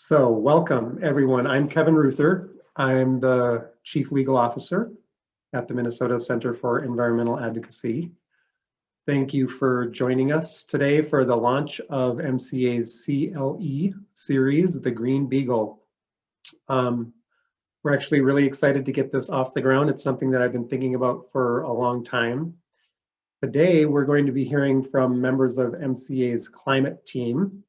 So welcome everyone. I'm Kevin Ruther. I'm the Chief Legal Officer at the Minnesota Center for Environmental Advocacy. Thank you for joining us today for the launch of MCEA's CLE series, the Green Beagle. We're actually really excited to get this off the ground. It's something that I've been thinking about for a long time. Today, we're going to be hearing from members of MCEA's climate team.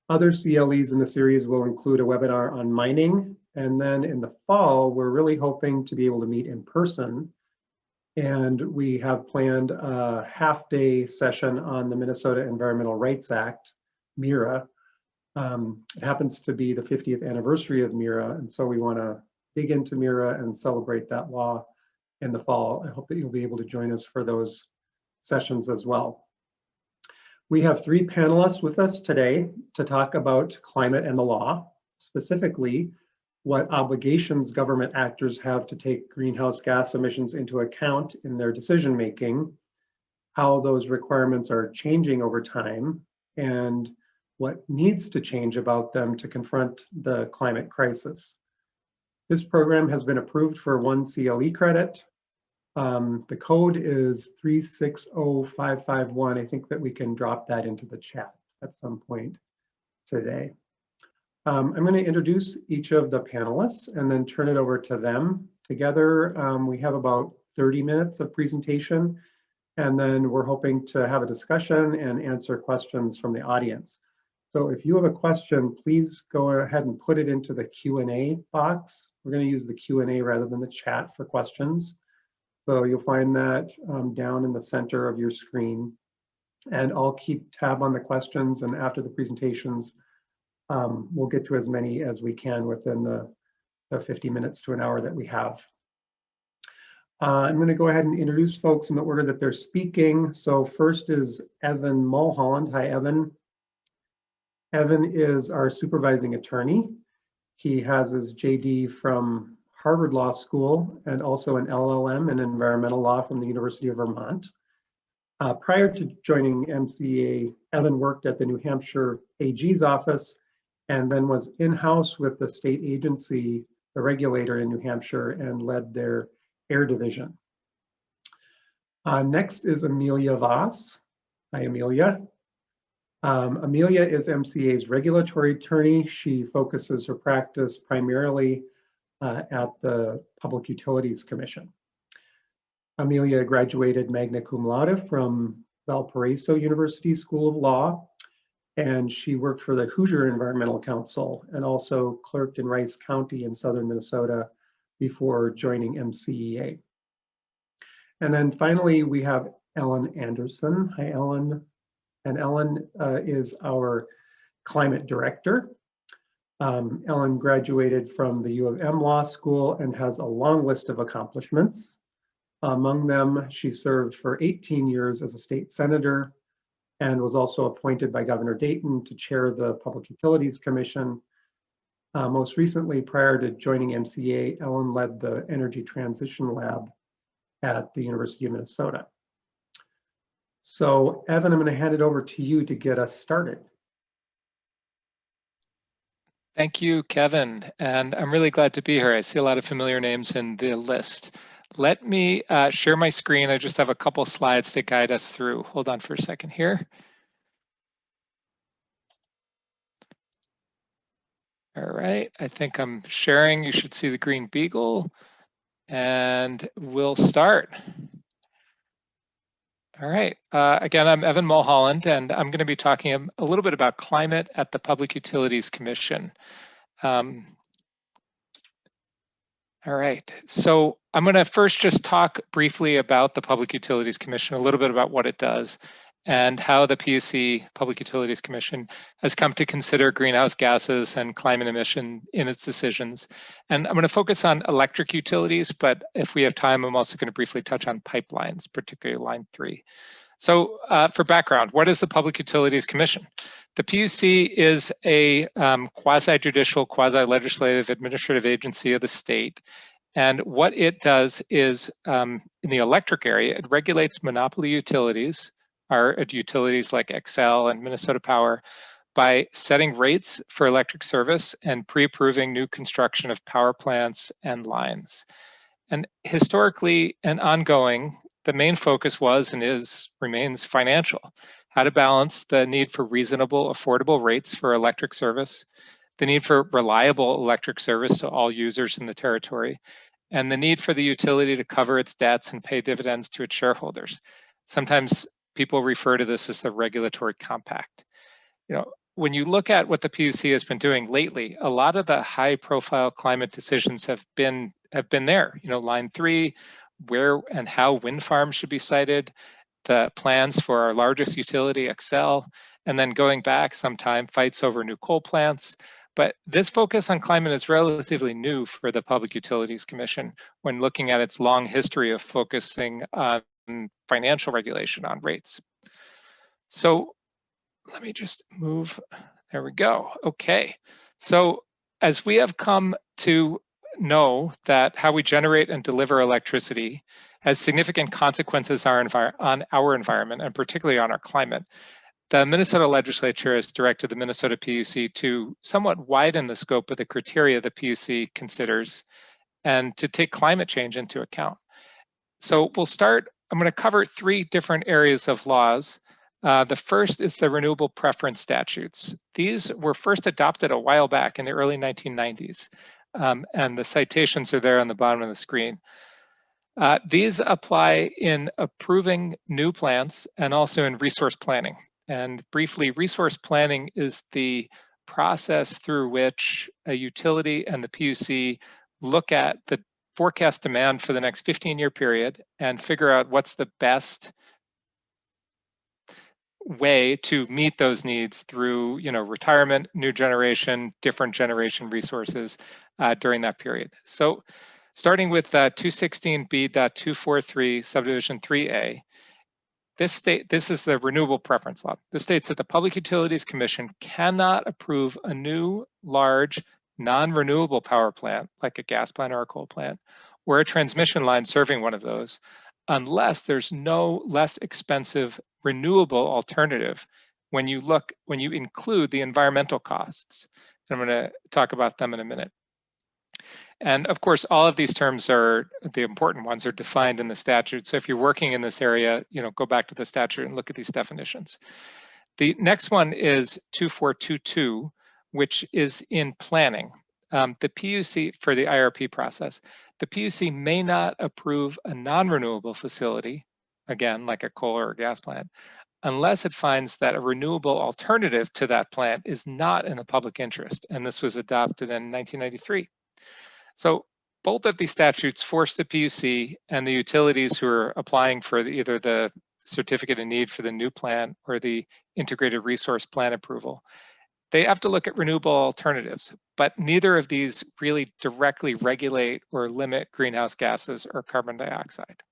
Other CLEs in the series will include a webinar on mining, and then in the fall, we're really hoping to be able to meet in person. And we have planned a half-day session on the Minnesota Environmental Rights Act, MCEA. It happens to be the 50th anniversary of MCEA, and so we want to dig into MCEA and celebrate that law in the fall. I hope that you'll be able to join us for those sessions as well. We have three panelists with us today to talk about climate and the law, specifically what obligations government actors have to take greenhouse gas emissions into account in their decision making, how those requirements are changing over time, and what needs to change about them to confront the climate crisis. This program has been approved for 1 CLE credit. The code is 360551. I think that we can drop that into the chat at some point today. I'm going to introduce each of the panelists and then turn it over to them. Together, we have about 30 minutes of presentation, and then we're hoping to have a discussion and answer questions from the audience. So if you have a question, please go ahead and put it into the Q&A box. We're going to use the Q&A rather than the chat for questions. So you'll find that down in the center of your screen. And I'll keep tab on the questions, and after the presentations, we'll get to as many as we can within the 50 minutes to an hour that we have. I'm going to go ahead and introduce folks in the order that they're speaking. So first is Evan Mulholland. Hi, Evan. Evan is our supervising attorney. He has his JD from Harvard Law School and also an LLM in environmental law from the University of Vermont. Prior to joining MCEA, Evan worked at the New Hampshire AG's office and then was in-house with the state agency, the regulator in New Hampshire, and led their air division. Next is Amelia Voss. Hi, Amelia. Amelia is MCEA's regulatory attorney. She focuses her practice primarily at the Public Utilities Commission. Amelia graduated magna cum laude from Valparaiso University School of Law, and she worked for the Hoosier Environmental Council and also clerked in Rice County in southern Minnesota before joining MCEA. And then finally, we have Ellen Anderson. Hi, Ellen. And Ellen is our climate director. Ellen graduated from the U of M Law School and has a long list of accomplishments. Among them, she served for 18 years as a state senator and was also appointed by Governor Dayton to chair the Public Utilities Commission. Most recently, prior to joining MCEA, Ellen led the Energy Transition Lab at the University of Minnesota. So, Evan, I'm going to hand it over to you to get us started. Thank you, Kevin, and I'm really glad to be here. I see a lot of familiar names in the list. Let me share my screen. I just have a couple slides to guide us through. Hold on for a second here. All right, I think I'm sharing. You should see the Green Beagle, and we'll start. All right, again, I'm Evan Mulholland, and I'm going to be talking a little bit about climate at the Public Utilities Commission. All right, so I'm going to first just talk briefly about the Public Utilities Commission, a little bit about what it does, and how the PUC, Public Utilities Commission, has come to consider greenhouse gases and climate emission in its decisions. And I'm going to focus on electric utilities, but if we have time, I'm also going to briefly touch on pipelines, particularly Line 3. So for background, what is the Public Utilities Commission? The PUC is a quasi-judicial, quasi-legislative administrative agency of the state. And what it does is, in the electric area, it regulates monopoly utilities, our utilities like Xcel and Minnesota Power, by setting rates for electric service and pre-approving new construction of power plants and lines. And historically and ongoing, the main focus was and remains financial. How to balance the need for reasonable, affordable rates for electric service, the need for reliable electric service to all users in the territory, and the need for the utility to cover its debts and pay dividends to its shareholders. Sometimes people refer to this as the regulatory compact. When you look at what the PUC has been doing lately, a lot of the high-profile climate decisions have been there. Line 3, where and how wind farms should be sited, the plans for our largest utility, Xcel, and then going back sometime, fights over new coal plants. But this focus on climate is relatively new for the Public Utilities Commission when looking at its long history of focusing on financial regulation on rates. So let me just move, there we go. Okay, so as we have come to know that how we generate and deliver electricity has significant consequences on our environment and particularly on our climate, the Minnesota legislature has directed the Minnesota PUC to somewhat widen the scope of the criteria the PUC considers and to take climate change into account. So we'll start, I'm going to cover 3 different areas of laws. The first is the Renewable Preference Statutes. These were first adopted a while back in the early 1990s, and the citations are there on the bottom of the screen. These apply in approving new plants and also in resource planning. And briefly, resource planning is the process through which a utility and the PUC look at the forecast demand for the next 15-year period and figure out what's the best way to meet those needs through retirement, new generation, different generation resources during that period. So starting with 216B.243 subdivision 3A, this is the renewable preference law. This states that the Public Utilities Commission cannot approve a new large non-renewable power plant like a gas plant or a coal plant or a transmission line serving one of those unless there's no less expensive renewable alternative when you include the environmental costs. And I'm going to talk about them in a minute. And of course, all of these terms the important ones are defined in the statute. So if you're working in this area, go back to the statute and look at these definitions. The next one is 2422, which is in planning. The PUC, for the IRP process, the PUC may not approve a non-renewable facility, again, like a coal or a gas plant, unless it finds that a renewable alternative to that plant is not in the public interest. And this was adopted in 1993. So both of these statutes force the PUC and the utilities who are applying for either the certificate of need for the new plant or the integrated resource plan approval, they have to look at renewable alternatives, but neither of these really directly regulate or limit greenhouse gases or carbon dioxide.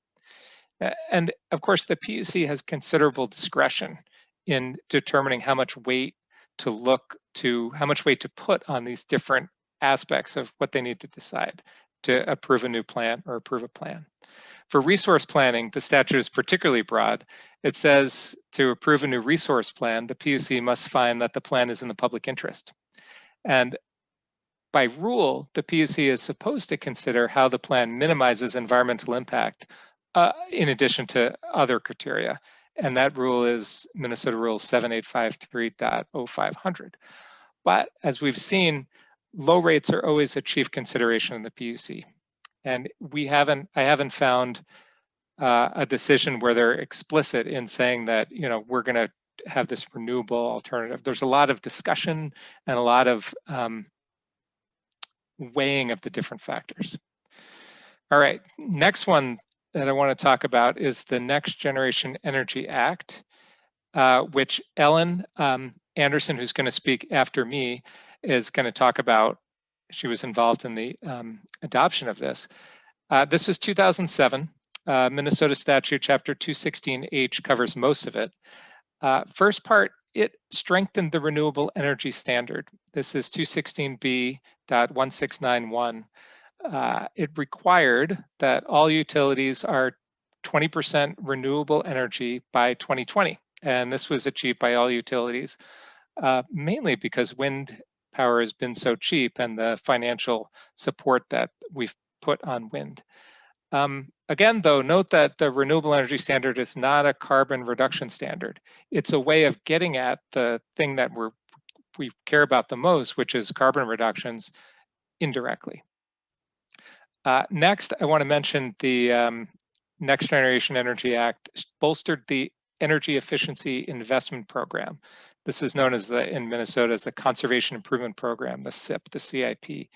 And of course, the PUC has considerable discretion in determining how much weight to put on these different aspects of what they need to decide to approve a new plant or approve a plan. For resource planning, the statute is particularly broad. It says to approve a new resource plan, the PUC must find that the plan is in the public interest. And by rule, the PUC is supposed to consider how the plan minimizes environmental impact in addition to other criteria. And that rule is Minnesota Rule 7853.0500. But as we've seen, low rates are always a chief consideration in the PUC. And I haven't found a decision where they're explicit in saying that, we're going to have this renewable alternative. There's a lot of discussion and a lot of weighing of the different factors. All right, next one that I want to talk about is the Next Generation Energy Act, which Ellen Anderson, who's going to speak after me, is going to talk about. She was involved in the adoption of this. This is 2007. Minnesota Statute Chapter 216H covers most of it. First part, it strengthened the renewable energy standard. This is 216B.1691. It required that all utilities are 20% renewable energy by 2020. And this was achieved by all utilities. mainly because wind power has been so cheap and the financial support that we've put on wind. Again, though, note that the Renewable Energy Standard is not a carbon reduction standard. It's a way of getting at the thing that we care about the most, which is carbon reductions indirectly. Next, I want to mention the Next Generation Energy Act bolstered the Energy Efficiency Investment Program. This is known as in Minnesota as the Conservation Improvement Program, the CIP, the CIP.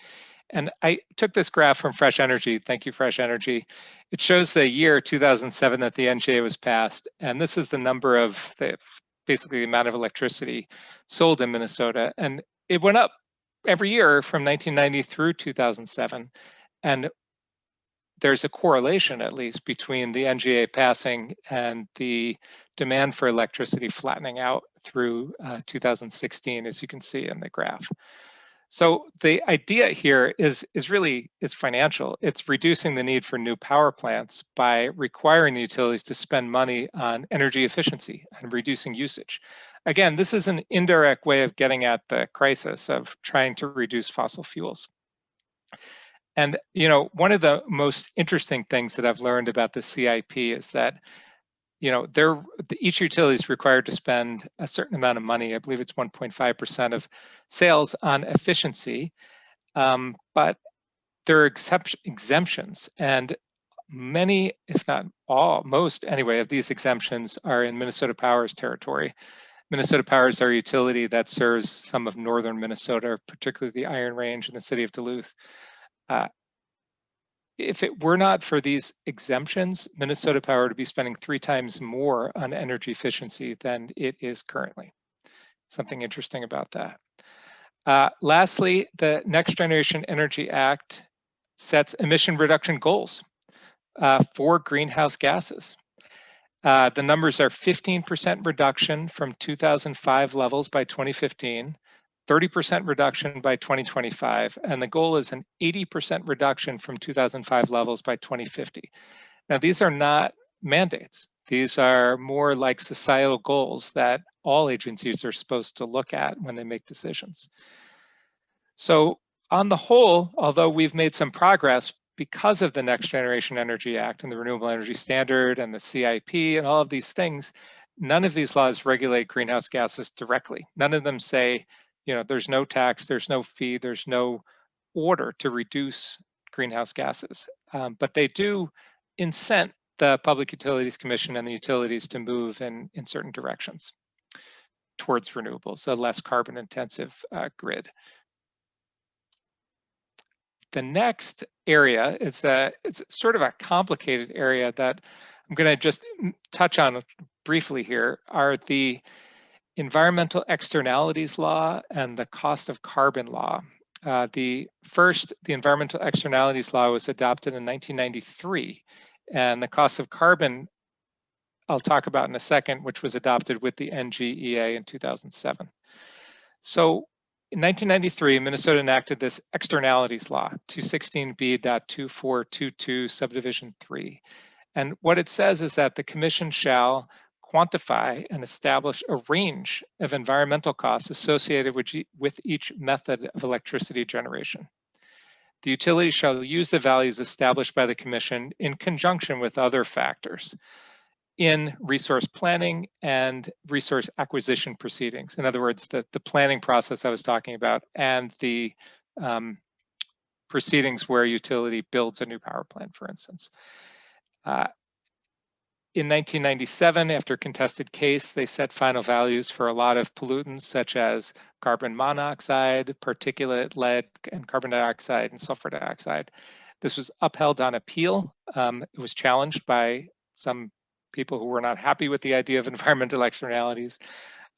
And I took this graph from Fresh Energy. Thank you, Fresh Energy. It shows the year 2007 that the NGA was passed. And this is the number of, basically the amount of electricity sold in Minnesota. And it went up every year from 1990 through 2007. And there's a correlation, at least, between the NGA passing and the demand for electricity flattening out through 2016, as you can see in the graph. So the idea here is financial. It's reducing the need for new power plants by requiring the utilities to spend money on energy efficiency and reducing usage. Again, this is an indirect way of getting at the crisis of trying to reduce fossil fuels. And one of the most interesting things that I've learned about the CIP is that each utility is required to spend a certain amount of money. I believe it's 1.5% of sales on efficiency, but there are exemptions, and many, if not all, most anyway, of these exemptions are in Minnesota Power's territory. Minnesota Power is our utility that serves some of northern Minnesota, particularly the Iron Range and the city of Duluth. If it were not for these exemptions, Minnesota Power would be spending 3 times more on energy efficiency than it is currently. Something interesting about that. Lastly, the Next Generation Energy Act sets emission reduction goals for greenhouse gases. The numbers are 15% reduction from 2005 levels by 2015, 30% reduction by 2025, and the goal is an 80% reduction from 2005 levels by 2050. Now, these are not mandates. These are more like societal goals that all agencies are supposed to look at when they make decisions. So on the whole, although we've made some progress because of the Next Generation Energy Act and the Renewable Energy Standard and the CIP and all of these things, none of these laws regulate greenhouse gases directly. None of them say, there's no tax, there's no fee, there's no order to reduce greenhouse gases. But they do incent the Public Utilities Commission and the utilities to move in certain directions towards renewables, a less carbon intensive grid. The next area is it's sort of a complicated area that I'm going to just touch on briefly here, are the Environmental Externalities Law and the Cost of Carbon Law. The Environmental Externalities Law was adopted in 1993, and the Cost of Carbon, I'll talk about in a second, which was adopted with the NGEA in 2007. So in 1993, Minnesota enacted this Externalities Law, 216B.2422 subdivision 3. And what it says is that the commission shall quantify and establish a range of environmental costs associated with each method of electricity generation. The utility shall use the values established by the commission in conjunction with other factors in resource planning and resource acquisition proceedings. In other words, the planning process I was talking about and the proceedings where a utility builds a new power plant, for instance. In 1997, after a contested case, they set final values for a lot of pollutants such as carbon monoxide, particulate, lead, and carbon dioxide and sulfur dioxide. This was upheld on appeal. It was challenged by some people who were not happy with the idea of environmental externalities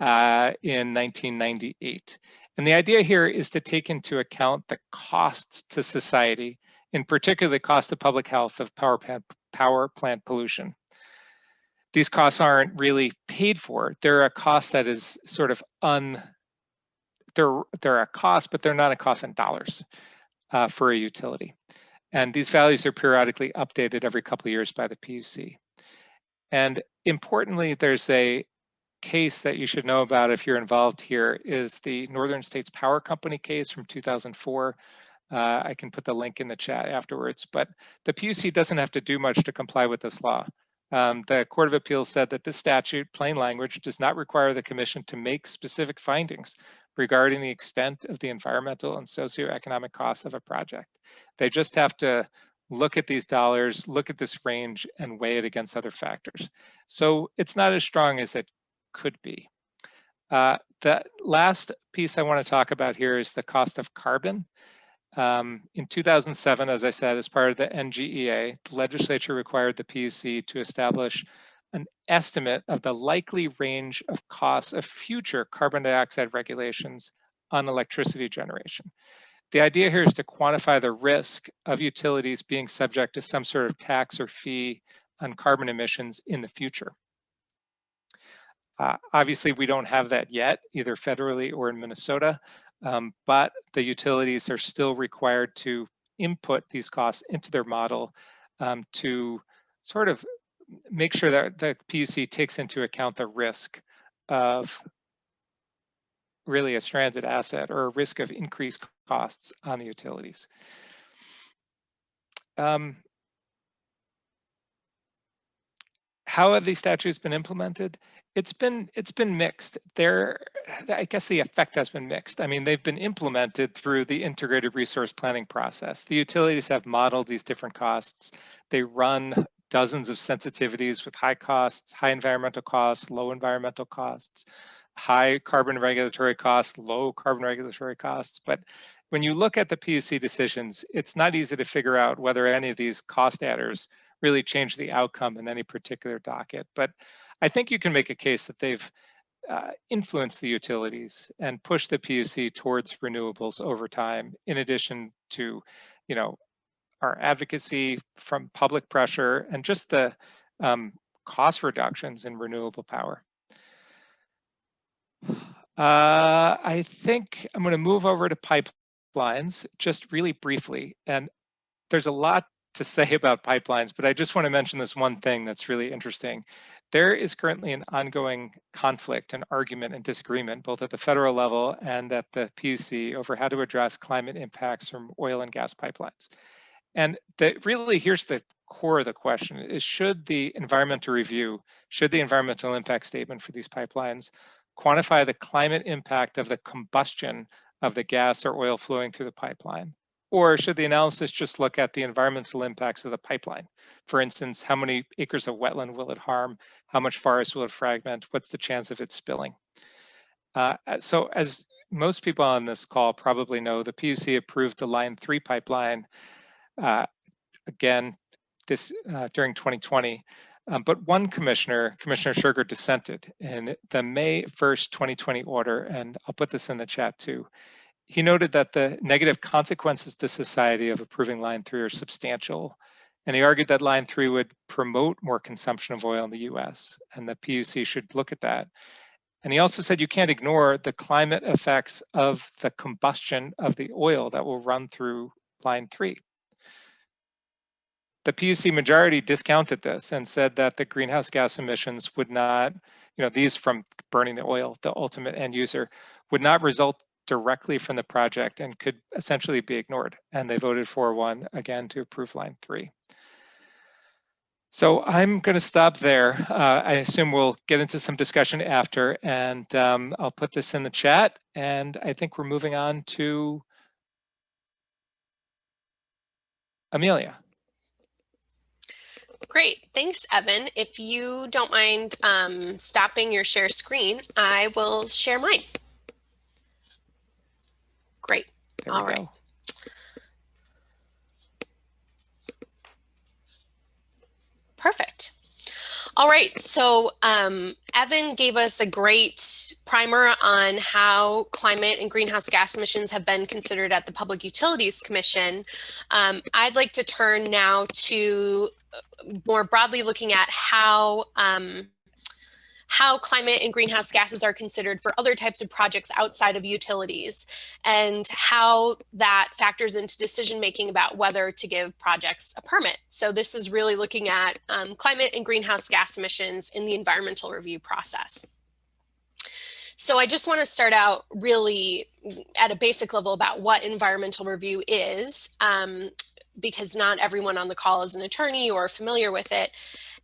in 1998. And the idea here is to take into account the costs to society, in particular the cost of public health of power plant pollution. These costs aren't really paid for. They're a cost that is sort of they're a cost, but they're not a cost in dollars for a utility. And these values are periodically updated every couple of years by the PUC. And importantly, there's a case that you should know about if you're involved here is the Northern States Power Company case from 2004. I can put the link in the chat afterwards, but the PUC doesn't have to do much to comply with this law. The Court of Appeals said that this statute, plain language, does not require the Commission to make specific findings regarding the extent of the environmental and socioeconomic costs of a project. They just have to look at these dollars, look at this range, and weigh it against other factors. So it's not as strong as it could be. The last piece I want to talk about here is the cost of carbon. In 2007, as I said, as part of the MCEA, the legislature required the PUC to establish an estimate of the likely range of costs of future carbon dioxide regulations on electricity generation. The idea here is to quantify the risk of utilities being subject to some sort of tax or fee on carbon emissions in the future. Obviously, we don't have that yet, either federally or in Minnesota, but the utilities are still required to input these costs into their model to sort of make sure that the PUC takes into account the risk of really a stranded asset or a risk of increased costs on the utilities. How have these statutes been implemented? It's been mixed. I guess the effect has been mixed. I mean, they've been implemented through the integrated resource planning process. The utilities have modeled these different costs. They run dozens of sensitivities with high costs, high environmental costs, low environmental costs, high carbon regulatory costs, low carbon regulatory costs. But when you look at the PUC decisions, it's not easy to figure out whether any of these cost adders really change the outcome in any particular docket. But I think you can make a case that they've influenced the utilities and pushed the PUC towards renewables over time, in addition to, our advocacy from public pressure and just the cost reductions in renewable power. I think I'm going to move over to pipelines just really briefly. And there's a lot to say about pipelines, but I just want to mention this one thing that's really interesting. There is currently an ongoing conflict and argument and disagreement, both at the federal level and at the PUC, over how to address climate impacts from oil and gas pipelines. And really, here's the core of the question, is should the environmental review, should the environmental impact statement for these pipelines quantify the climate impact of the combustion of the gas or oil flowing through the pipeline? Or should the analysis just look at the environmental impacts of the pipeline? For instance, how many acres of wetland will it harm? How much forest will it fragment? What's the chance of it spilling? So as most people on this call probably know, the PUC approved the Line 3 pipeline again during 2020. But one commissioner, Commissioner Sugar, dissented in the May 1st, 2020 order, and I'll put this in the chat too. He noted that the negative consequences to society of approving Line 3 are substantial, and he argued that Line 3 would promote more consumption of oil in the US, and the PUC should look at that. And he also said you can't ignore the climate effects of the combustion of the oil that will run through Line 3. The PUC majority discounted this and said that the greenhouse gas emissions would not, these from burning the oil, the ultimate end user, would not result directly from the project and could essentially be ignored. And they voted 4-1 again to approve Line 3. So I'm going to stop there. I assume we'll get into some discussion after, and I'll put this in the chat. And I think we're moving on to Amelia. Great, thanks, Evan. If you don't mind stopping your share screen, I will share mine. Great, all right. Perfect. All right, so Evan gave us a great primer on how climate and greenhouse gas emissions have been considered at the Public Utilities Commission. I'd like to turn now to more broadly looking at how climate and greenhouse gases are considered for other types of projects outside of utilities, and how that factors into decision-making about whether to give projects a permit. So this is really looking at climate and greenhouse gas emissions in the environmental review process. So I just want to start out really at a basic level about what environmental review is, because not everyone on the call is an attorney or familiar with it.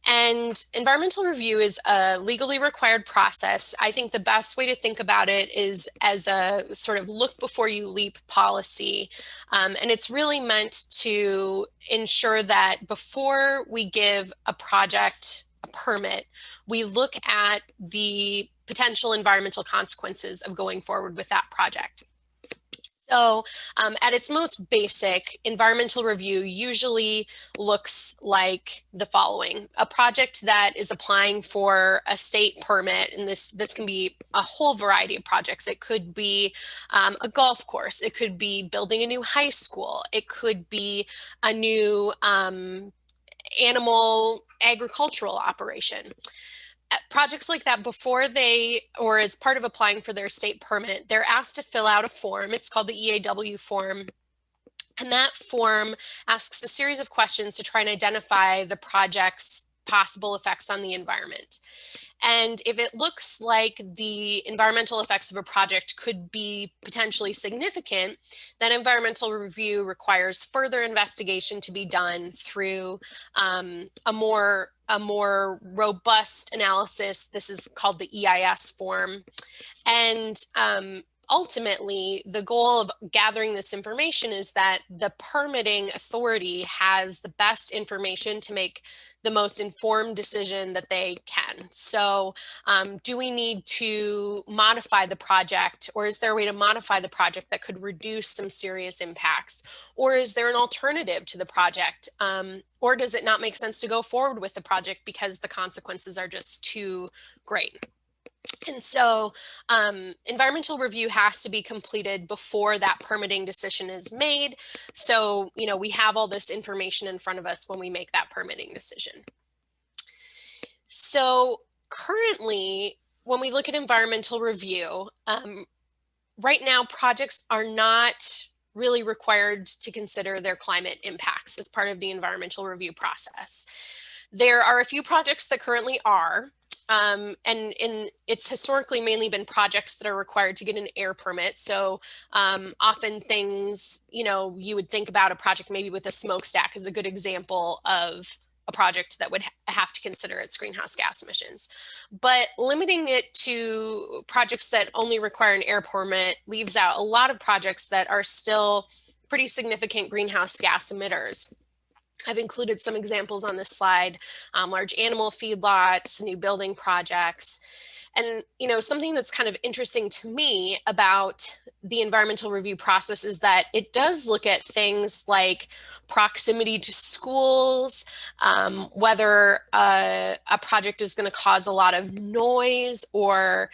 And environmental review is a legally required process. I think the best way to think about it is as a sort of look before you leap policy. And it's really meant to ensure that before we give a project a permit, we look at the potential environmental consequences of going forward with that project. So at its most basic, environmental review usually looks like the following. A project that is applying for a state permit, and this can be a whole variety of projects. It could be a golf course. It could be building a new high school. It could be a new animal agricultural operation. Projects like that, before they, or as part of applying for their state permit, they're asked to fill out a form. It's called the EAW form. And that form asks a series of questions to try and identify the project's possible effects on the environment. And if it looks like the environmental effects of a project could be potentially significant, then environmental review requires further investigation to be done through a more robust analysis. This is called the EIS form. And ultimately, the goal of gathering this information is that the permitting authority has the best information to make the most informed decision that they can. So do we need to modify the project, or is there a way to modify the project that could reduce some serious impacts? Or is there an alternative to the project? Or does it not make sense to go forward with the project because the consequences are just too great? And so environmental review has to be completed before that permitting decision is made. So, you know, we have all this information in front of us when we make that permitting decision. So currently, when we look at environmental review, right now projects are not really required to consider their climate impacts as part of the environmental review process. There are a few projects that currently are. And it's historically mainly been projects that are required to get an air permit. So often things, you know, you would think about a project maybe with a smokestack as a good example of a project that would have to consider its greenhouse gas emissions. But limiting it to projects that only require an air permit leaves out a lot of projects that are still pretty significant greenhouse gas emitters. I've included some examples on this slide, large animal feedlots, new building projects. And, you know, something that's kind of interesting to me about the environmental review process is that it does look at things like proximity to schools, whether a project is going to cause a lot of noise or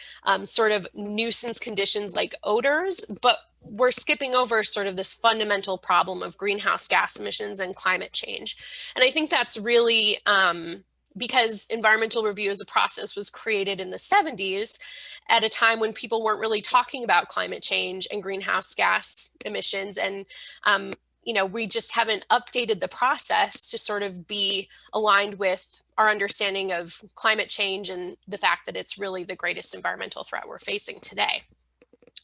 sort of nuisance conditions like odors, but we're skipping over sort of this fundamental problem of greenhouse gas emissions and climate change. And I think that's really because environmental review as a process was created in the 70s at a time when people weren't really talking about climate change and greenhouse gas emissions. And, you know, we just haven't updated the process to sort of be aligned with our understanding of climate change and the fact that it's really the greatest environmental threat we're facing today.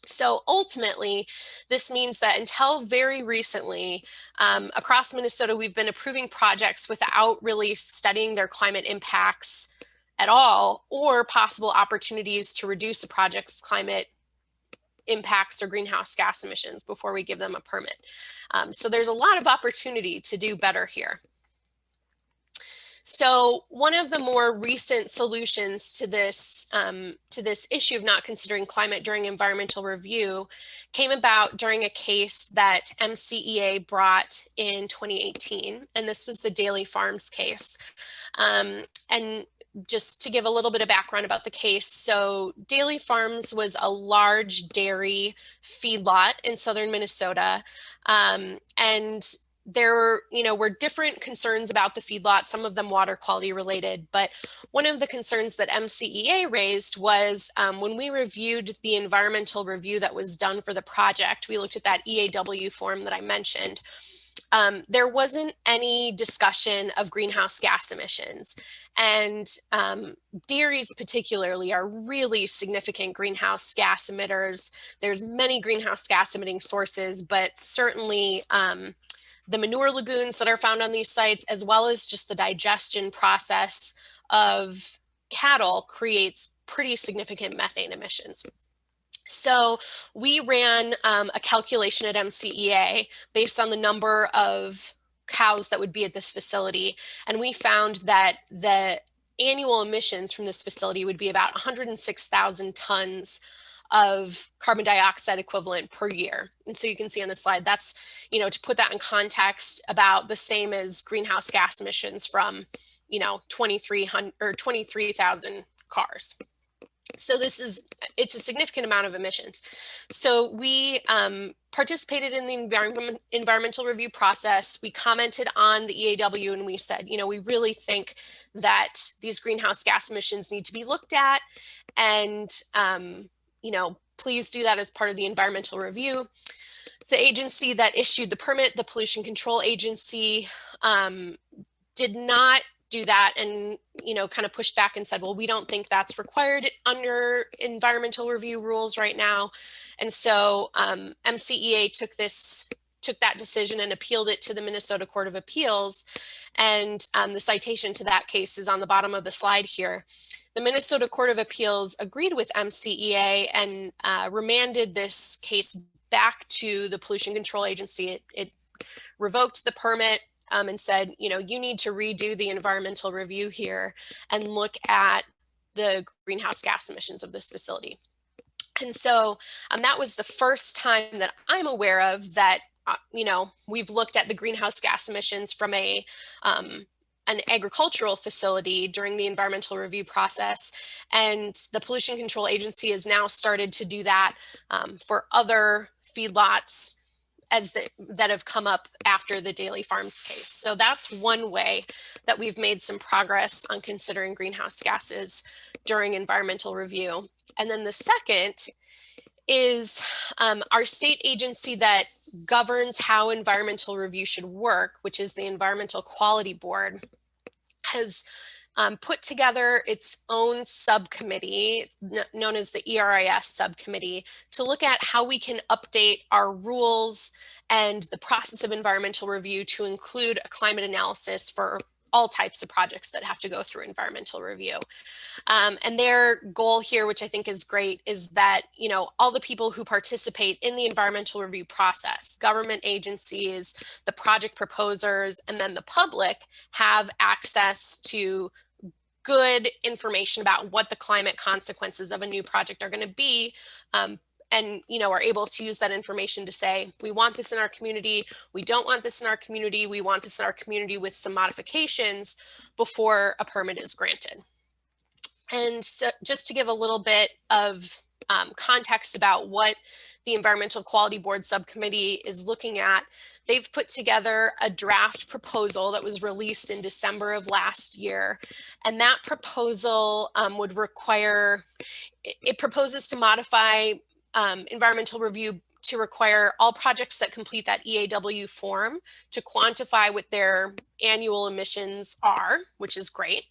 So ultimately, this means that until very recently, across Minnesota, we've been approving projects without really studying their climate impacts at all, or possible opportunities to reduce a project's climate impacts or greenhouse gas emissions before we give them a permit. So there's a lot of opportunity to do better here. So one of the more recent solutions to this issue of not considering climate during environmental review came about during a case that MCEA brought in 2018, and this was the Daily Farms case. And just to give a little bit of background about the case, so Daily Farms was a large dairy feedlot in southern Minnesota, and there, you know, were different concerns about the feedlot, some of them water quality related, but one of the concerns that MCEA raised was when we reviewed the environmental review that was done for the project, we looked at that EAW form that I mentioned. there wasn't any discussion of greenhouse gas emissions. And dairies particularly are really significant greenhouse gas emitters. There's many greenhouse gas emitting sources, but certainly the manure lagoons that are found on these sites, as well as just the digestion process of cattle, creates pretty significant methane emissions. So we ran a calculation at MCEA based on the number of cows that would be at this facility. And we found that the annual emissions from this facility would be about 106,000 tons of carbon dioxide equivalent per year. And so you can see on the slide, that's, you know, to put that in context, about the same as greenhouse gas emissions from, you know, 23,000 or 23,000 cars. So it's a significant amount of emissions. So we participated in the environmental review process. We commented on the EAW and we said, you know, we really think that these greenhouse gas emissions need to be looked at, and, you know, please do that as part of the environmental review. The agency that issued the permit, the Pollution Control Agency, did not do that, and, you know, kind of pushed back and said, well, we don't think that's required under environmental review rules right now. And so MCEA took that decision and appealed it to the Minnesota Court of Appeals. And the citation to that case is on the bottom of the slide here. The Minnesota Court of Appeals agreed with MCEA and remanded this case back to the Pollution Control Agency. It revoked the permit and said, you know, you need to redo the environmental review here and look at the greenhouse gas emissions of this facility. And so that was the first time that I'm aware of that, you know, we've looked at the greenhouse gas emissions from an agricultural facility during the environmental review process. And the Pollution Control Agency has now started to do that for other feedlots that have come up after the Daily Farms case. So that's one way that we've made some progress on considering greenhouse gases during environmental review. And then the second is our state agency that governs how environmental review should work, which is the Environmental Quality Board, has put together its own subcommittee known as the ERIS subcommittee to look at how we can update our rules and the process of environmental review to include a climate analysis for all types of projects that have to go through environmental review. And their goal here, which I think is great, is that, you know, all the people who participate in the environmental review process, government agencies, the project proposers, and then the public, have access to good information about what the climate consequences of a new project are going to be, and, you know, are able to use that information to say, we want this in our community, we don't want this in our community, we want this in our community with some modifications before a permit is granted. And so just to give a little bit of context about what the Environmental Quality Board Subcommittee is looking at, they've put together a draft proposal that was released in December of last year. And that proposal would require, it proposes to modify environmental review to require all projects that complete that EAW form to quantify what their annual emissions are, which is great.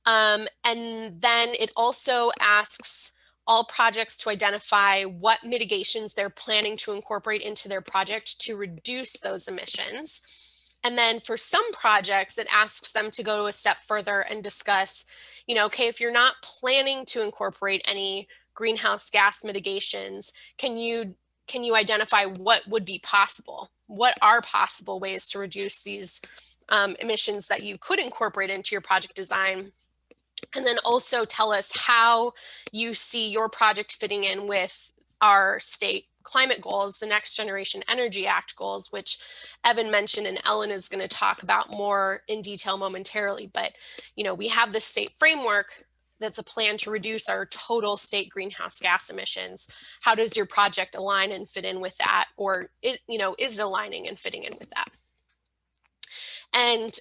And then it also asks all projects to identify what mitigations they're planning to incorporate into their project to reduce those emissions. And then for some projects, it asks them to go a step further and discuss, you know, okay, if you're not planning to incorporate any greenhouse gas mitigations, can you identify what would be possible? What are possible ways to reduce these emissions that you could incorporate into your project design? And then also tell us how you see your project fitting in with our state climate goals, the Next Generation Energy Act goals, which Evan mentioned and Ellen is going to talk about more in detail momentarily. But, you know, we have this state framework that's a plan to reduce our total state greenhouse gas emissions. How does your project align and fit in with that? Or, you know, is it aligning and fitting in with that? And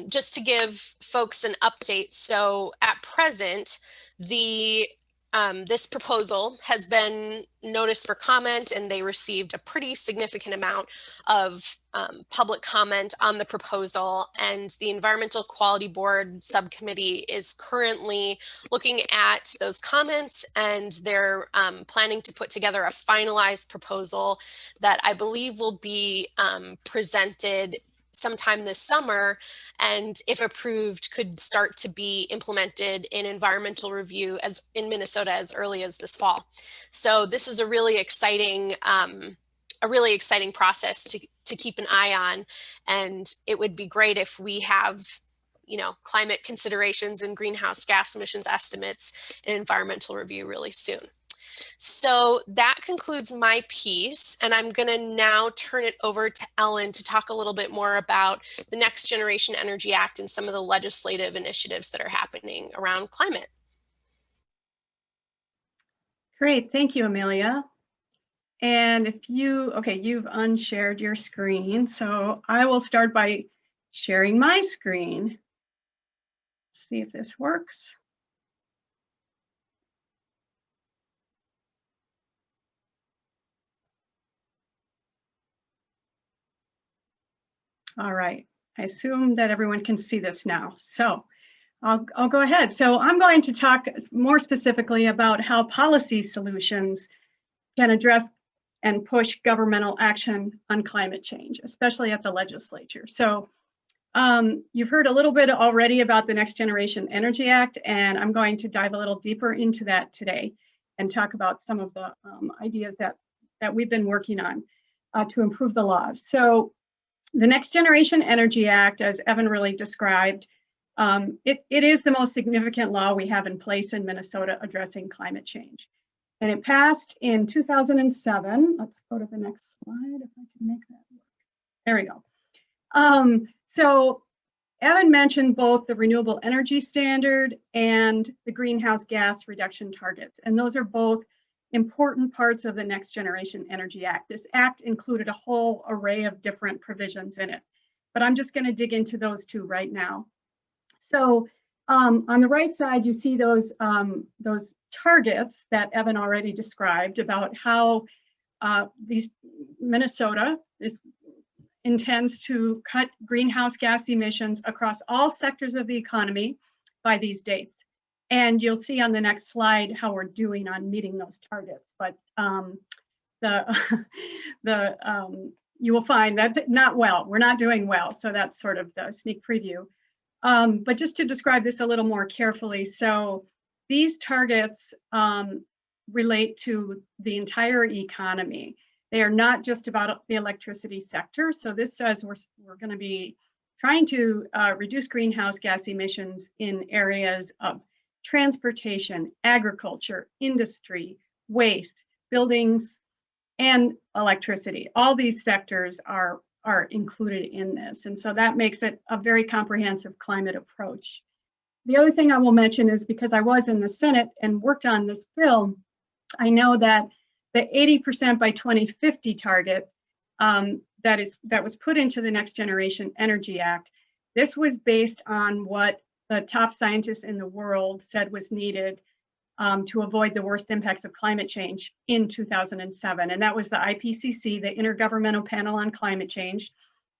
just to give folks an update, so at present, the this proposal has been noticed for comment, and they received a pretty significant amount of public comment on the proposal. And the Environmental Quality Board subcommittee is currently looking at those comments, and they're planning to put together a finalized proposal that I believe will be presented sometime this summer, and if approved, could start to be implemented in environmental review as in Minnesota as early as this fall. So this is a really exciting process to keep an eye on, and it would be great if we have, you know, climate considerations and greenhouse gas emissions estimates and environmental review really soon. So that concludes my piece, and I'm going to now turn it over to Ellen to talk a little bit more about the Next Generation Energy Act and some of the legislative initiatives that are happening around climate. Great, thank you, Amelia. And if you, okay, you've unshared your screen, so I will start by sharing my screen. See if this works. All right, I assume that everyone can see this now. So I'll go ahead. So I'm going to talk more specifically about how policy solutions can address and push governmental action on climate change, especially at the legislature. So you've heard a little bit already about the Next Generation Energy Act, and I'm going to dive a little deeper into that today and talk about some of the ideas that we've been working on to improve the laws. So the Next Generation Energy Act, as Evan really described, it is the most significant law we have in place in Minnesota addressing climate change. And it passed in 2007. Let's go to the next slide if I can make that work. There we go. So Evan mentioned both the Renewable Energy Standard and the greenhouse gas reduction targets. And those are both important parts of the Next Generation Energy Act. This act included a whole array of different provisions in it, but I'm just going to dig into those two right now. So on the right side, you see those targets that Evan already described about how Minnesota intends to cut greenhouse gas emissions across all sectors of the economy by these dates. And you'll see on the next slide how we're doing on meeting those targets. But you will find that not well, we're not doing well. So that's sort of the sneak preview. But just to describe this a little more carefully, so these targets relate to the entire economy. They are not just about the electricity sector. So this says we're going to be trying to reduce greenhouse gas emissions in areas of transportation, agriculture, industry, waste, buildings, and electricity. All these sectors are included in this. And so that makes it a very comprehensive climate approach. The other thing I will mention is because I was in the Senate and worked on this bill, I know that the 80% by 2050 target that was put into the Next Generation Energy Act, this was based on what the top scientists in the world said was needed to avoid the worst impacts of climate change in 2007. And that was the IPCC, the Intergovernmental Panel on Climate Change,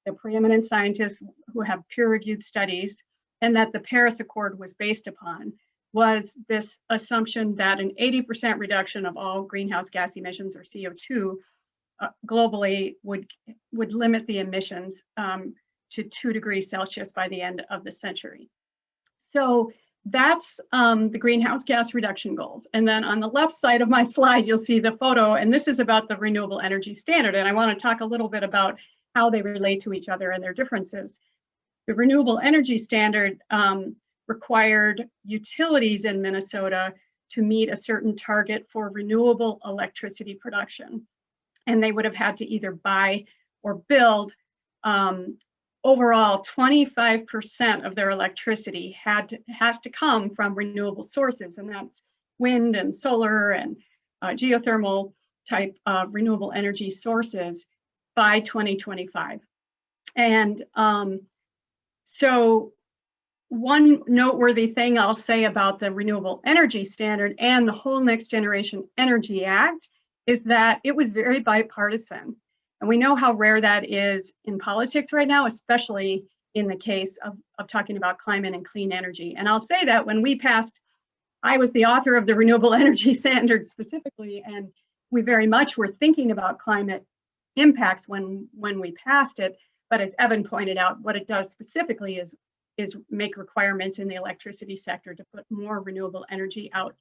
the preeminent scientists who have peer-reviewed studies, and that the Paris Accord was based upon, was this assumption that an 80% reduction of all greenhouse gas emissions, or CO2, globally would limit the emissions to 2 degrees Celsius by the end of the century. So that's the greenhouse gas reduction goals. And then on the left side of my slide, you'll see the photo, and this is about the Renewable Energy Standard. And I want to talk a little bit about how they relate to each other and their differences. The Renewable Energy Standard required utilities in Minnesota to meet a certain target for renewable electricity production. And they would have had to either buy or build overall 25% of their electricity has to come from renewable sources, and that's wind and solar and geothermal type of renewable energy sources by 2025. And so one noteworthy thing I'll say about the Renewable Energy Standard and the whole Next Generation Energy Act is that it was very bipartisan. And we know how rare that is in politics right now, especially in the case of talking about climate and clean energy. And I'll say that when we passed, I was the author of the Renewable Energy Standard specifically, and we very much were thinking about climate impacts when we passed it. But as Evan pointed out, what it does specifically is make requirements in the electricity sector to put more renewable energy out.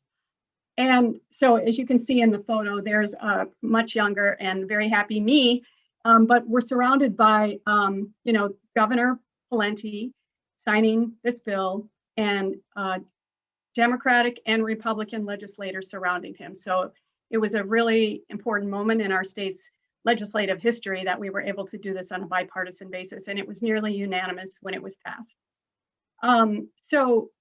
And so as you can see in the photo, there's a much younger and very happy me, but we're surrounded by, Governor Pawlenty signing this bill and Democratic and Republican legislators surrounding him. So it was a really important moment in our state's legislative history that we were able to do this on a bipartisan basis, and it was nearly unanimous when it was passed. So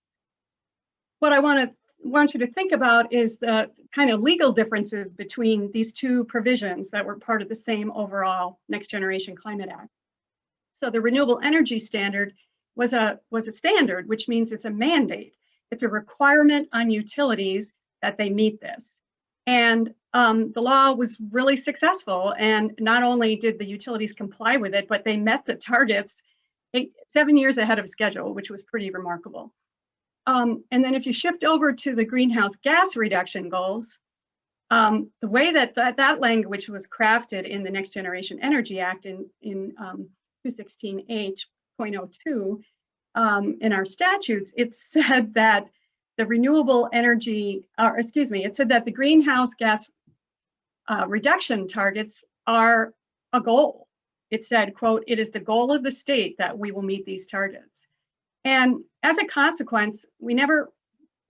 what I want you to think about is the kind of legal differences between these two provisions that were part of the same overall Next Generation Climate Act. So the Renewable Energy Standard was a standard, which means it's a mandate. It's a requirement on utilities that they meet this. And the law was really successful. And not only did the utilities comply with it, but they met the targets 7 years ahead of schedule, which was pretty remarkable. And then if you shift over to the greenhouse gas reduction goals, the way that language was crafted in the Next Generation Energy Act in 216H.02 in our statutes, it said that the renewable energy, it said that the greenhouse gas reduction targets are a goal. It said, quote, "It is the goal of the state that we will meet these targets." And as a consequence, we never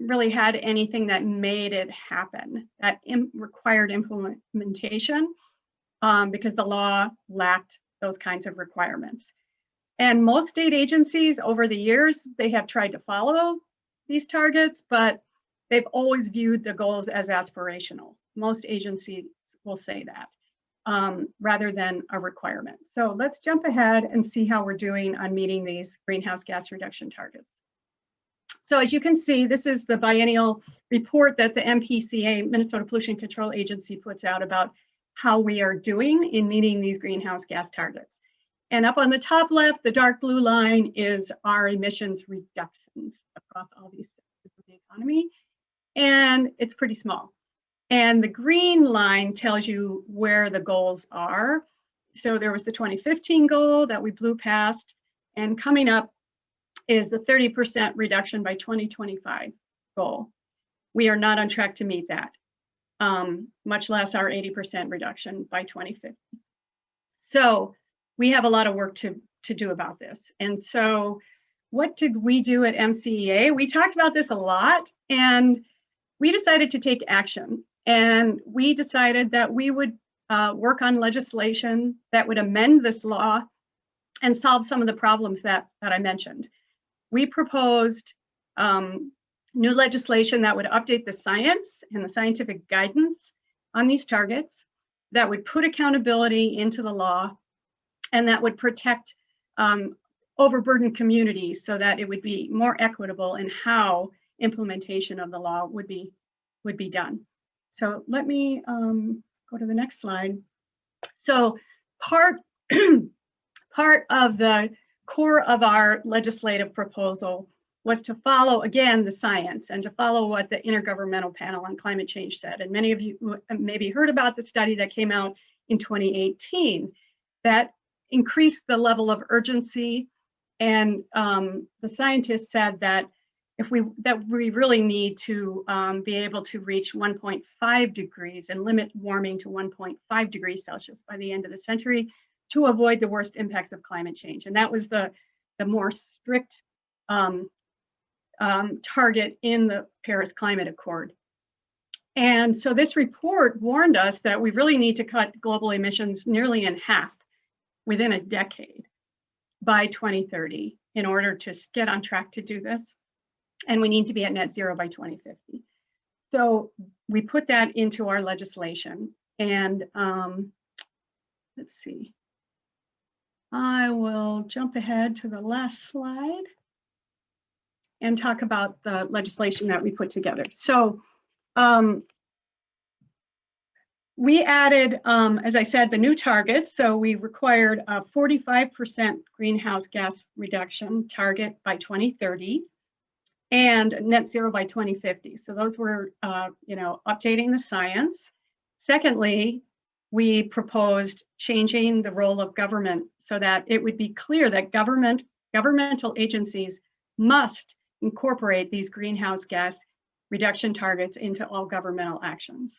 really had anything that made it happen, that required implementation, because the law lacked those kinds of requirements. And most state agencies over the years, they have tried to follow these targets, but they've always viewed the goals as aspirational. Most agencies will say that, rather than a requirement. So let's jump ahead and see how we're doing on meeting these greenhouse gas reduction targets. So as you can see, this is the biennial report that the MCEA, Minnesota Pollution Control Agency, puts out about how we are doing in meeting these greenhouse gas targets. And up on the top left, the dark blue line is our emissions reductions across all these sectors of the economy. And it's pretty small. And the green line tells you where the goals are. So there was the 2015 goal that we blew past, and coming up is the 30% reduction by 2025 goal. We are not on track to meet that, much less our 80% reduction by 2050. So we have a lot of work to do about this. And so what did we do at MCEA? We talked about this a lot, and we decided to take action. And we decided that we would work on legislation that would amend this law and solve some of the problems that I mentioned. We proposed new legislation that would update the science and the scientific guidance on these targets, that would put accountability into the law, and that would protect overburdened communities so that it would be more equitable in how implementation of the law would be done. So let me go to the next slide. So part of the core of our legislative proposal was to follow, again, the science and to follow what the Intergovernmental Panel on Climate Change said. And many of you maybe heard about the study that came out in 2018 that increased the level of urgency. And the scientists said that we really need to be able to reach 1.5 degrees and limit warming to 1.5 degrees Celsius by the end of the century to avoid the worst impacts of climate change. And that was the more strict target in the Paris Climate Accord. And so this report warned us that we really need to cut global emissions nearly in half within a decade by 2030 in order to get on track to do this. And we need to be at net zero by 2050. So we put that into our legislation. And let's see. I will jump ahead to the last slide. and talk about the legislation that we put together. So we added, as I said, the new targets. So we required a 45% greenhouse gas reduction target by 2030 and net zero by 2050. So those were, updating the science. Secondly, we proposed changing the role of government so that it would be clear that governmental agencies must incorporate these greenhouse gas reduction targets into all governmental actions.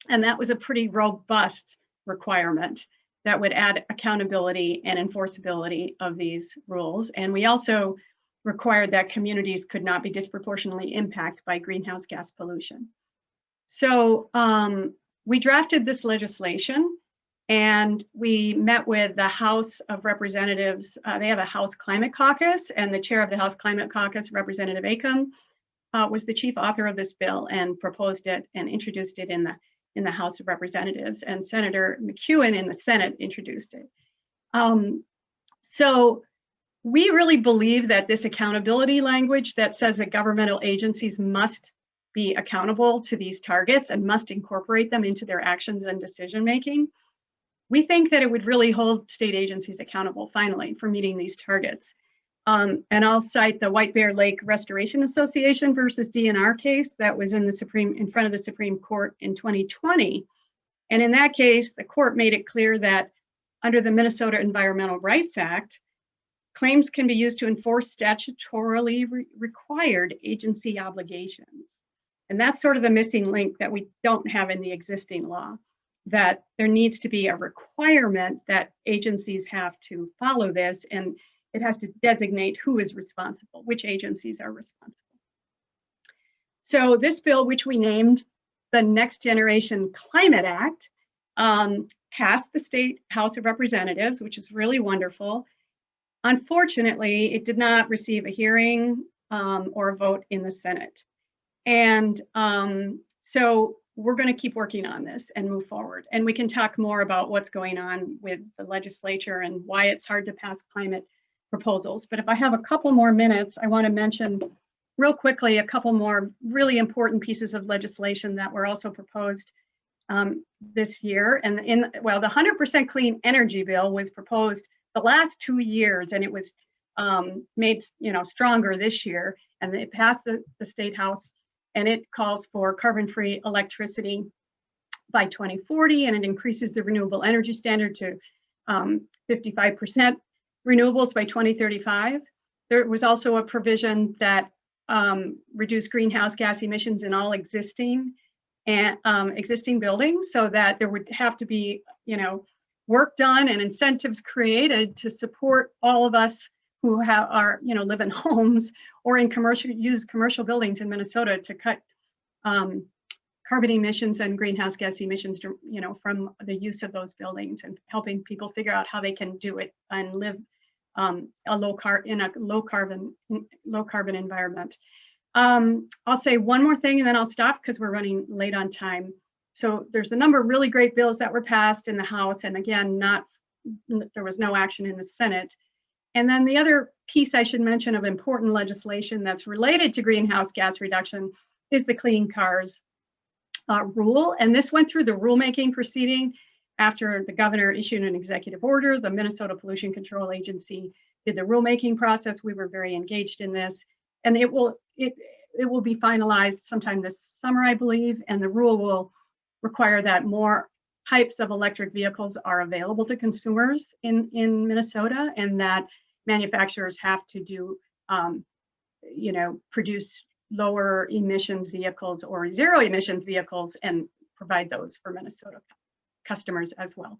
And that was a pretty robust requirement that would add accountability and enforceability of these rules. And we also required that communities could not be disproportionately impacted by greenhouse gas pollution. So we drafted this legislation and we met with the House of Representatives. They have a House Climate Caucus, and the chair of the House Climate Caucus, Representative Acom, was the chief author of this bill and proposed it and introduced it in the House of Representatives, and Senator McEwen in the Senate introduced it. So we really believe that this accountability language that says that governmental agencies must be accountable to these targets and must incorporate them into their actions and decision making, we think that it would really hold state agencies accountable, finally, for meeting these targets. And I'll cite the White Bear Lake Restoration Association versus DNR case that was in front of the Supreme Court in 2020. And in that case, the court made it clear that under the Minnesota Environmental Rights Act, claims can be used to enforce statutorily required agency obligations. And that's sort of the missing link that we don't have in the existing law, that there needs to be a requirement that agencies have to follow this, and it has to designate who is responsible, which agencies are responsible. So this bill, which we named the Next Generation Climate Act, passed the State House of Representatives, which is really wonderful. Unfortunately, it did not receive a hearing or a vote in the Senate. And so we're going to keep working on this and move forward. And we can talk more about what's going on with the legislature and why it's hard to pass climate proposals. But if I have a couple more minutes, I want to mention real quickly a couple more really important pieces of legislation that were also proposed this year. And the 100% clean energy bill was proposed the last 2 years, and it was made stronger this year, and it passed the State House, and it calls for carbon-free electricity by 2040, and it increases the renewable energy standard to 55% renewables by 2035. There was also a provision that reduced greenhouse gas emissions in all existing buildings, so that there would have to be work done and incentives created to support all of us who live in homes or in commercial buildings in Minnesota to cut carbon emissions and greenhouse gas emissions, from the use of those buildings, and helping people figure out how they can do it and live in a low carbon environment. I'll say one more thing and then I'll stop because we're running late on time. So there's a number of really great bills that were passed in the House, and again, there was no action in the Senate. And then the other piece I should mention of important legislation that's related to greenhouse gas reduction is the Clean Cars rule. And this went through the rulemaking proceeding after the governor issued an executive order. The Minnesota Pollution Control Agency did the rulemaking process. We were very engaged in this, and it will be finalized sometime this summer, I believe, and the rule will require that more types of electric vehicles are available to consumers in Minnesota, and that manufacturers have to do, produce lower emissions vehicles or zero emissions vehicles and provide those for Minnesota customers as well.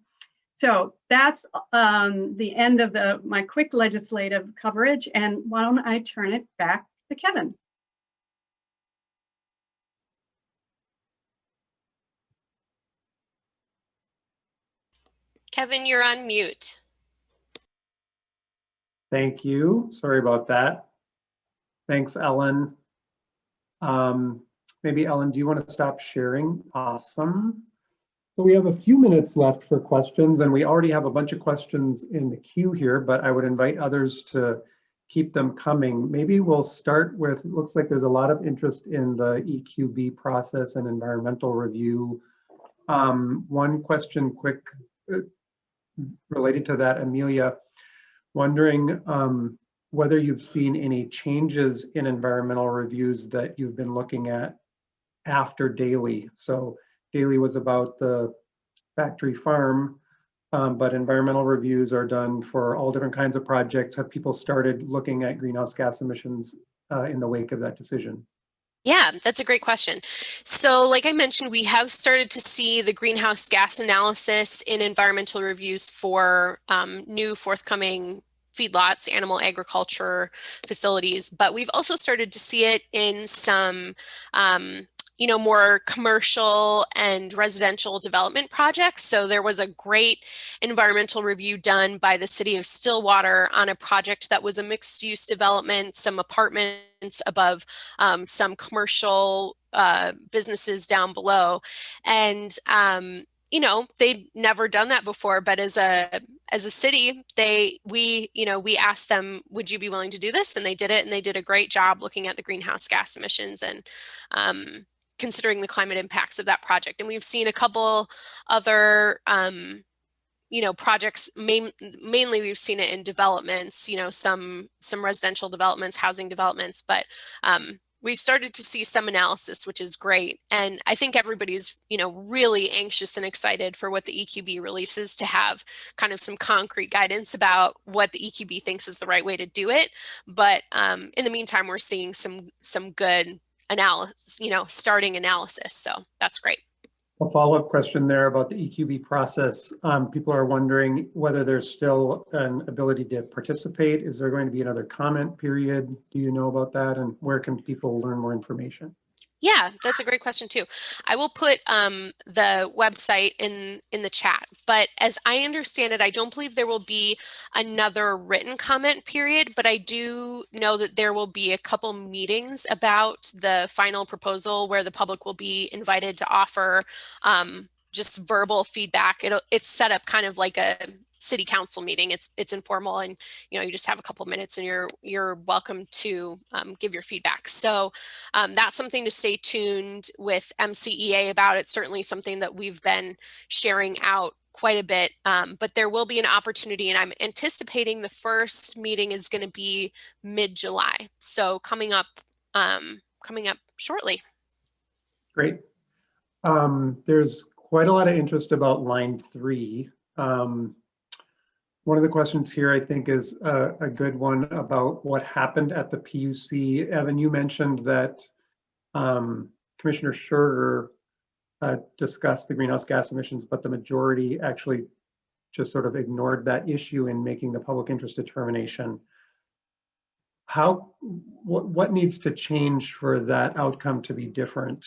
So that's the end of my quick legislative coverage, and why don't I turn it back to Kevin. Kevin, you're on mute. Thank you. Sorry about that. Thanks, Ellen. Maybe Ellen, do you want to stop sharing? Awesome. So we have a few minutes left for questions, and we already have a bunch of questions in the queue here, but I would invite others to keep them coming. Maybe we'll start with, it looks like there's a lot of interest in the EQB process and environmental review. One question quick related to that, Amelia, wondering whether you've seen any changes in environmental reviews that you've been looking at after Daily. So Daily was about the factory farm, but environmental reviews are done for all different kinds of projects. Have people started looking at greenhouse gas emissions in the wake of that decision? Yeah, that's a great question. So like I mentioned, we have started to see the greenhouse gas analysis in environmental reviews for new forthcoming feedlots, animal agriculture facilities, but we've also started to see it in some more commercial and residential development projects. So there was a great environmental review done by the city of Stillwater on a project that was a mixed use development, some apartments above some commercial businesses down below. And they'd never done that before, but as a city, we asked them, would you be willing to do this? And they did it, and they did a great job looking at the greenhouse gas emissions and considering the climate impacts of that project. And we've seen a couple other projects, mainly we've seen it in developments, some residential developments, housing developments, but we've started to see some analysis, which is great. And I think everybody's, really anxious and excited for what the EQB releases to have kind of some concrete guidance about what the EQB thinks is the right way to do it. But in the meantime, we're seeing some good analysis, starting analysis. So that's great. A follow-up question there about the EQB process. People are wondering whether there's still an ability to participate. Is there going to be another comment period? Do you know about that? And where can people learn more information? Yeah, that's a great question too. I will put the website in the chat, but as I understand it, I don't believe there will be another written comment period, but I do know that there will be a couple meetings about the final proposal where the public will be invited to offer just verbal feedback. It's set up kind of like a city council meeting. It's informal, and you just have a couple minutes, and you're welcome to give your feedback. So that's something to stay tuned with MCEA about. It's certainly something that we've been sharing out quite a bit, but there will be an opportunity, and I'm anticipating the first meeting is going to be mid-July. So coming up shortly. Great. There's quite a lot of interest about line 3. One of the questions here, I think, is a good one about what happened at the PUC. Evan, you mentioned that Commissioner Sugar discussed the greenhouse gas emissions, but the majority actually just sort of ignored that issue in making the public interest determination. What needs to change for that outcome to be different?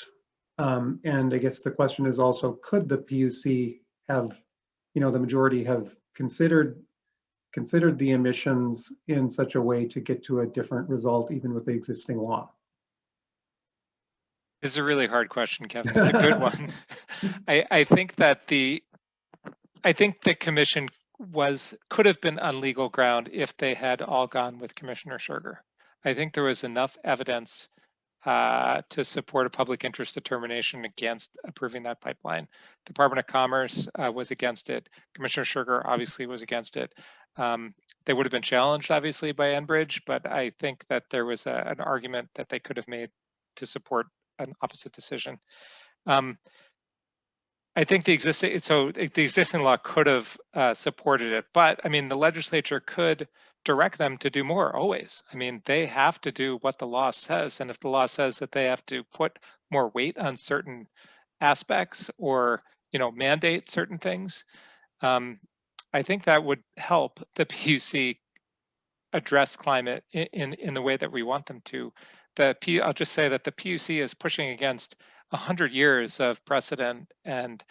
And I guess the question is also, could the PUC have, the majority have considered the emissions in such a way to get to a different result, even with the existing law? This is a really hard question, Kevin. It's a good one. I think the commission could have been on legal ground if they had all gone with Commissioner Sugar. I think there was enough evidence to support a public interest determination against approving that pipeline. Department of Commerce was against it. Commissioner Sugar obviously was against it. They would have been challenged, obviously, by Enbridge, but I think that there was an argument that they could have made to support an opposite decision. I think the existing law could have supported it, but I mean, the legislature could direct them to do more always. I mean, they have to do what the law says, and if the law says that they have to put more weight on certain aspects or mandate certain things, I think that would help the PUC address climate in the way that we want them to. I'll just say that the PUC is pushing against 100 years of precedent and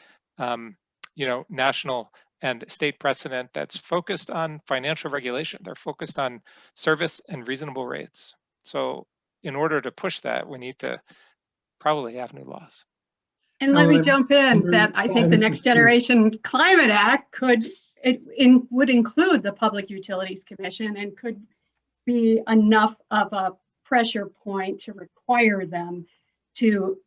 national and state precedent that's focused on financial regulation. They're focused on service and reasonable rates. So in order to push that, we need to probably have new laws. And let me jump in that I think the Next Generation Climate Act would include the Public Utilities Commission and could be enough of a pressure point to require them to,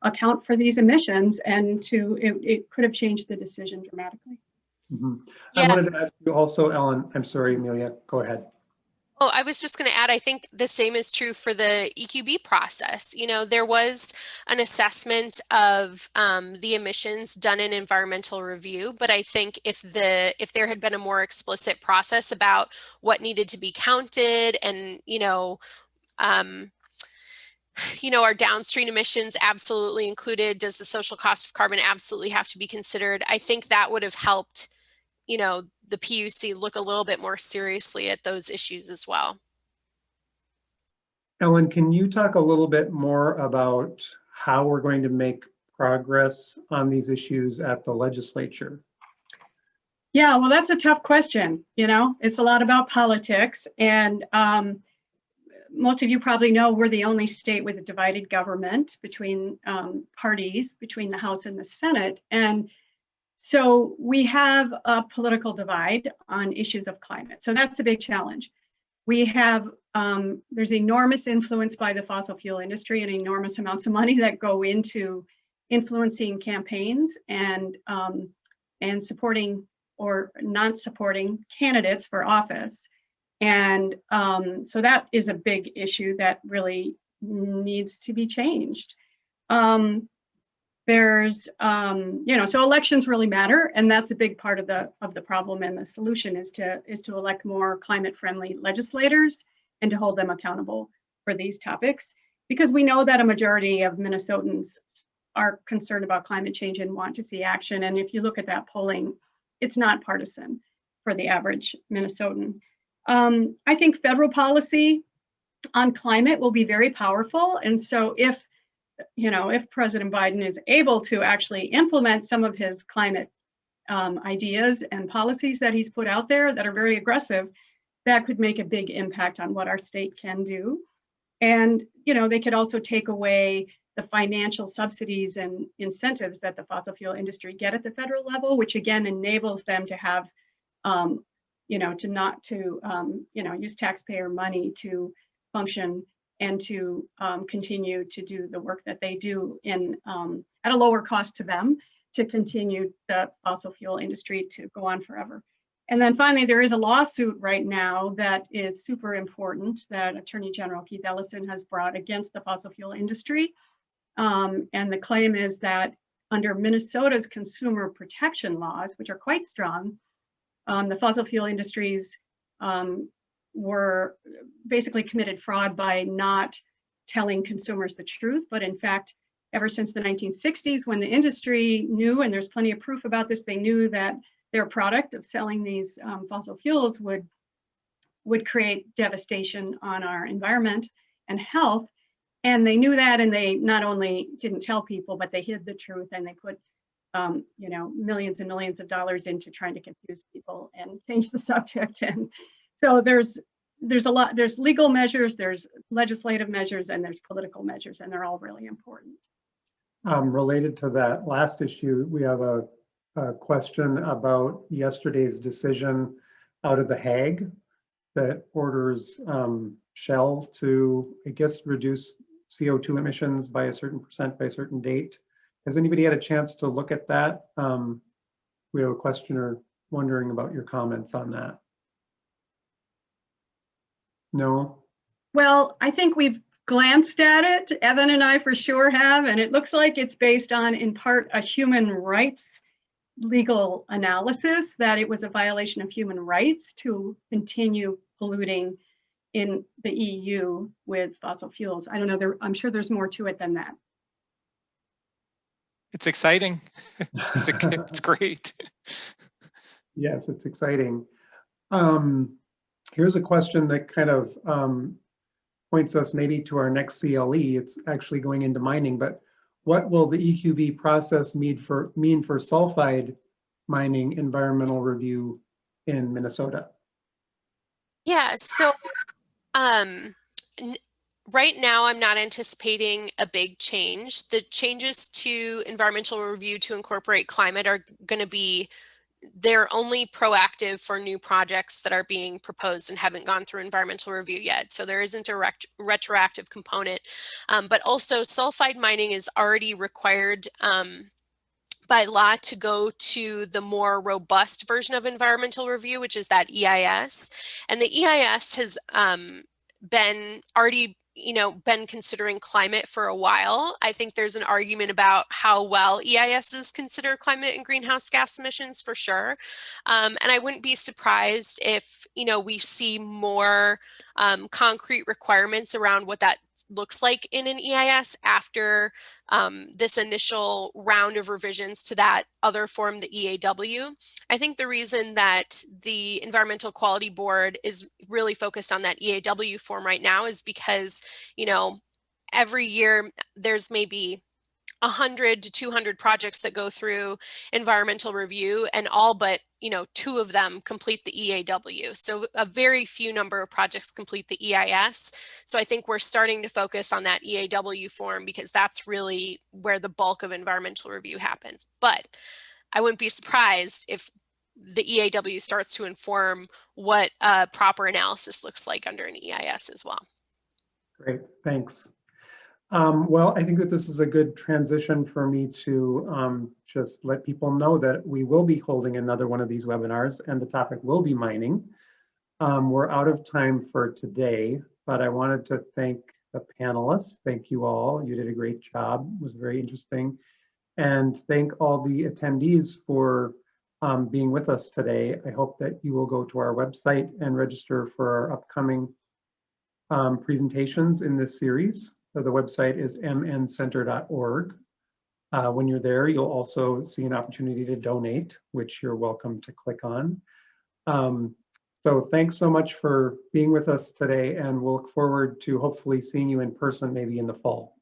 account for these emissions, and it could have changed the decision dramatically. Mm-hmm. Yeah. I wanted to ask you also, Ellen, I'm sorry, Amelia, go ahead. Oh, I was just going to add, I think the same is true for the EQB process. There was an assessment of the emissions done in environmental review, but I think if there had been a more explicit process about what needed to be counted, and our downstream emissions absolutely included, does the social cost of carbon absolutely have to be considered? I think that would have helped, the PUC look a little bit more seriously at those issues as well. Ellen, can you talk a little bit more about how we're going to make progress on these issues at the legislature? Yeah, well, that's a tough question. It's a lot about politics, and most of you probably know we're the only state with a divided government between parties, between the House and the Senate. And so we have a political divide on issues of climate. So that's a big challenge. We have, there's enormous influence by the fossil fuel industry and enormous amounts of money that go into influencing campaigns and supporting or not supporting candidates for office. And so that is a big issue that really needs to be changed. So elections really matter, and that's a big part of the problem, and the solution is to elect more climate-friendly legislators and to hold them accountable for these topics, because we know that a majority of Minnesotans are concerned about climate change and want to see action. And if you look at that polling, it's not partisan for the average Minnesotan. I think federal policy on climate will be very powerful, and so if President Biden is able to actually implement some of his climate ideas and policies that he's put out there that are very aggressive, that could make a big impact on what our state can do. And, they could also take away the financial subsidies and incentives that the fossil fuel industry get at the federal level, which again enables them to have, use taxpayer money to function and to continue to do the work that they do at a lower cost to them, to continue the fossil fuel industry to go on forever. And then finally, there is a lawsuit right now that is super important that Attorney General Keith Ellison has brought against the fossil fuel industry. And the claim is that under Minnesota's consumer protection laws, which are quite strong, the fossil fuel industries were basically committed fraud by not telling consumers the truth. But in fact, ever since the 1960s, when the industry knew, and there's plenty of proof about this, they knew that their product of selling these fossil fuels would create devastation on our environment and health. And they knew that, and they not only didn't tell people, but they hid the truth, and they put millions and millions of dollars into trying to confuse people and change the subject. And so there's legal measures, there's legislative measures, and there's political measures, and they're all really important. Related to that last issue, we have a question about yesterday's decision out of The Hague that orders Shell to, I guess, reduce CO2 emissions by a certain percent by a certain date. Has anybody had a chance to look at that? We have a questioner wondering about your comments on that. No? Well, I think we've glanced at it. Evan and I for sure have, and it looks like it's based on, in part, a human rights legal analysis, that it was a violation of human rights to continue polluting in the EU with fossil fuels. I don't know, I'm sure there's more to it than that. It's exciting. It's great. Yes, it's exciting. Here's a question that kind of points us maybe to our next CLE. It's actually going into mining, but what will the EQB process mean for sulfide mining environmental review in Minnesota? Yeah, so right now I'm not anticipating a big change. The changes to environmental review to incorporate climate are going to be they're only proactive for new projects that are being proposed and haven't gone through environmental review yet. So there isn't a retroactive component, but also sulfide mining is already required by law to go to the more robust version of environmental review, which is that EIS. And the EIS has been considering climate for a while. I think there's an argument about how well EISs consider climate and greenhouse gas emissions for sure. And I wouldn't be surprised if, we see more concrete requirements around what that looks like in an EIS after this initial round of revisions to that other form, the EAW. I think the reason that the Environmental Quality Board is really focused on that EAW form right now is because, every year there's maybe 100 to 200 projects that go through environmental review, and all but 2 of them complete the EAW. So a very few number of projects complete the EIS. So I think we're starting to focus on that EAW form because that's really where the bulk of environmental review happens. But I wouldn't be surprised if the EAW starts to inform what proper analysis looks like under an EIS as well. Great, thanks. Well, I think that this is a good transition for me to just let people know that we will be holding another one of these webinars, and the topic will be mining. We're out of time for today, but I wanted to thank the panelists. Thank you all. You did a great job. It was very interesting. And thank all the attendees for being with us today. I hope that you will go to our website and register for our upcoming presentations in this series. So the website is mncenter.org. When you're there, you'll also see an opportunity to donate, which you're welcome to click on. So thanks so much for being with us today, and we'll look forward to hopefully seeing you in person maybe in the fall.